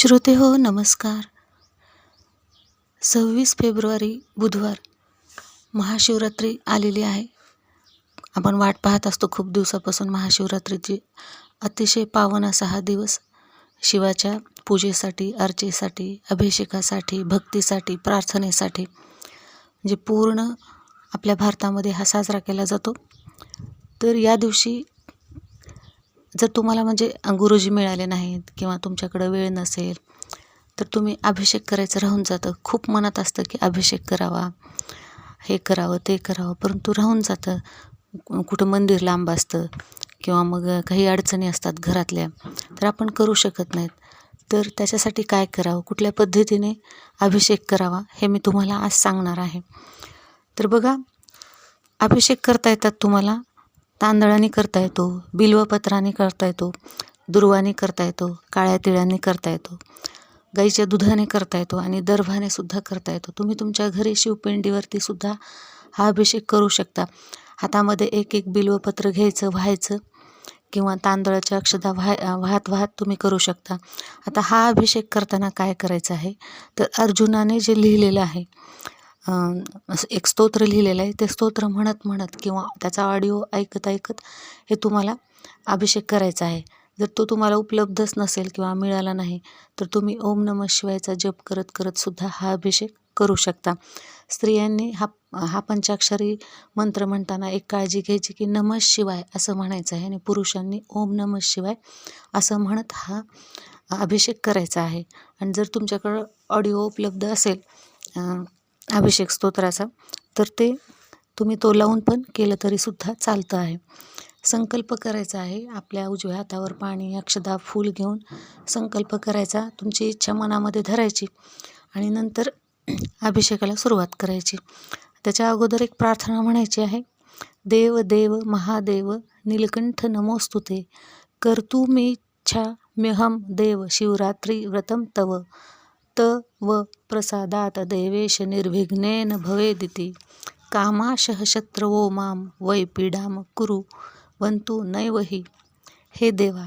श्रोते हो नमस्कार. 26 फेब्रुवारी बुधवार महाशिवरात्री आलेली आहे. आपण वाट पाहत असतो खूप दिवसापासून महाशिवरात्रीची. अतिशय पावन असा हा दिवस शिवाच्या पूजेसाठी, अर्चेसाठी, अभिषेकासाठी, भक्तीसाठी, प्रार्थनेसाठी म्हणजे पूर्ण आपल्या भारतामध्ये हा साजरा केला जातो. तर या दिवशी जर तुम्हाला म्हणजे गुरुजी मिळाले नाहीत किंवा तुमच्याकडं वेळ नसेल तर तुम्ही अभिषेक करायचं राहून जातं. खूप मनात असतं की अभिषेक करावा, हे करावं ते करावं, परंतु राहून जातं. कुठं मंदिर लांब असतं किंवा मग काही अडचणी असतात घरातल्या, तर आपण करू शकत नाहीत. तर त्याच्यासाठी काय करावं, कुठल्या पद्धतीने अभिषेक करावा हे मी तुम्हाला आज सांगणार आहे. तर बघा, अभिषेक करता येतात तुम्हाला. तांदळाने करता येतो, बिल्वपत्राने करता येतो, दुर्वाने करता येतो, काळ्या तिळांनी करता येतो, गाईच्या दुधाने करता येतो आणि दर्भाने सुद्धा करता येतो. तुम्ही तुमच्या घरी शिवपिंडीवरती सुद्धा हा अभिषेक करू शकता. हातामध्ये एक एक बिल्वपत्र घ्यायचं, व्हायचं किंवा तांदळाच्या अक्षता वाहत वाहत तुम्ही करू शकता. आता हा अभिषेक करताना काय करायचं आहे, तर अर्जुनाने जे लिहिलेलं आहे, एक स्तोत्र लिहिलेलं आहे, ते स्तोत्र म्हणत म्हणत किंवा त्याचा ऑडिओ ऐकत ऐकत हे तुम्हाला अभिषेक करायचा आहे. जर तो तुम्हाला उपलब्धच नसेल किंवा मिळाला नाही तर तुम्ही ओम नमः शिवायचा जप करत करत सुद्धा हा अभिषेक करू शकता. स्त्रियांनी हा पंचाक्षरी मंत्र म्हणताना एक काळजी घ्यायची की नमः शिवाय असं म्हणायचं आहे आणि पुरुषांनी ओम नमः शिवाय असं म्हणत हा अभिषेक करायचा आहे. आणि जर तुमच्याकडं ऑडिओ उपलब्ध असेल अभिषेक स्तोत्राचा तर ते तुम्ही तो लावून पण केलं तरीसुद्धा चालतं आहे. संकल्प करायचा आहे. आपल्या उजव्या हातावर पाणी, अक्षदा, फूल घेऊन संकल्प करायचा, तुमची इच्छा मनामध्ये धरायची आणि नंतर अभिषेकाला सुरुवात करायची. त्याच्या अगोदर एक प्रार्थना म्हणायची आहे. देव देव महादेव नीलकंठ नमोस्तुते कर्तु मे इच्छा म्यहम देव शिवरात्री व्रतम तव तव प्रसादात देवेश निर्विघ्नेन भवेदिति कामाशः शत्रवो माम वै पीडाम कुरु वंतु नैवही. हे देवा,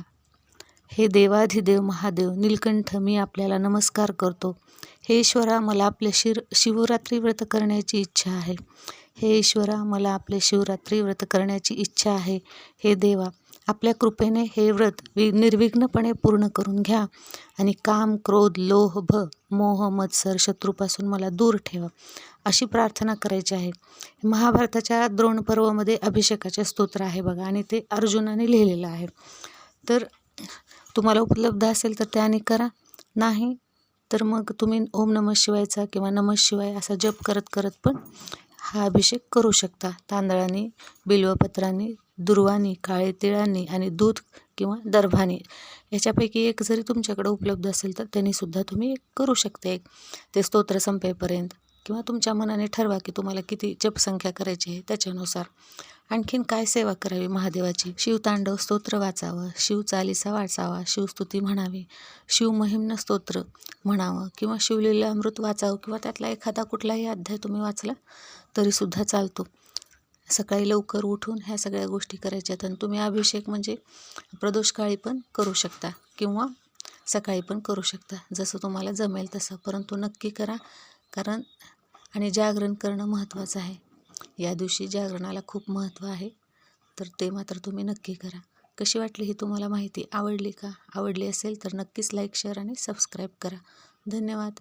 हे देवाधिदेव महादेव नीलकंठ, मी आपल्याला नमस्कार करतो. हे ईश्वरा, मला आपले शिवरात्री व्रत करण्याची इच्छा आहे. हे ईश्वरा, मला आपले शिवरात्री व्रत करण्याची इच्छा आहे. हे देवा, आपल्या कृपेने हे व्रत निर्विघ्नपणे पूर्ण करून घ्या आणि काम, क्रोध, लोभ, मोह, मत्सर, शत्रूपासून मला दूर ठेवा, अशी प्रार्थना करायची आहे. महाभारताच्या द्रोण पर्वामध्ये अभिषेकाचे स्तोत्र आहे बघा, आणि ते अर्जुनाने लिहिलेलं आहे. तर तुम्हाला उपलब्ध असेल तर त्याने करा, नाही तर मग तुम्ही ओम नमः शिवायचा किंवा नमः शिवाय असा जप करत करत पण हा अभिषेक करू शकता. तांदळाने, बिल्वपत्रांनी, दुर्वानी, काळे तिळांनी आणि दूध किंवा दर्भाने याच्यापैकी एक जरी तुमच्याकडे उपलब्ध असेल तर त्यांनीसुद्धा तुम्ही करू शकता. एक ते स्तोत्र संपेपर्यंत किंवा तुमच्या मनाने ठरवा की तुम्हाला किती जपसंख्या करायची आहे त्याच्यानुसार. आणखीन काय सेवा करावी महादेवाची, शिवतांडव स्तोत्र वाचावं, शिवचालीसा वाचावा, शिवस्तुती म्हणावी, शिवमहिम्न स्तोत्र म्हणावं किंवा शिवलीला अमृत वाचावं किंवा त्यातला एखादा कुठलाही अध्याय तुम्ही वाचला तरीसुद्धा चालतो. सकाळी लवकर उठून ह्या सगळ्या गोष्टी करायच्यात. आणि तुम्ही अभिषेक म्हणजे प्रदोषकाळी पण करू शकता किंवा सकाळी पण करू शकता, जसं तुम्हाला जमेल तसं, परंतु नक्की करा. कारण आणि जागरण करणं महत्त्वाचं आहे. या दिवशी जागरणाला खूप महत्त्व आहे, तर ते मात्र तुम्ही नक्की करा. कशी वाटली ही तुम्हाला माहिती, आवडली का? आवडली असेल तर नक्कीच लाईक, शेअर आणि सबस्क्राईब करा. धन्यवाद.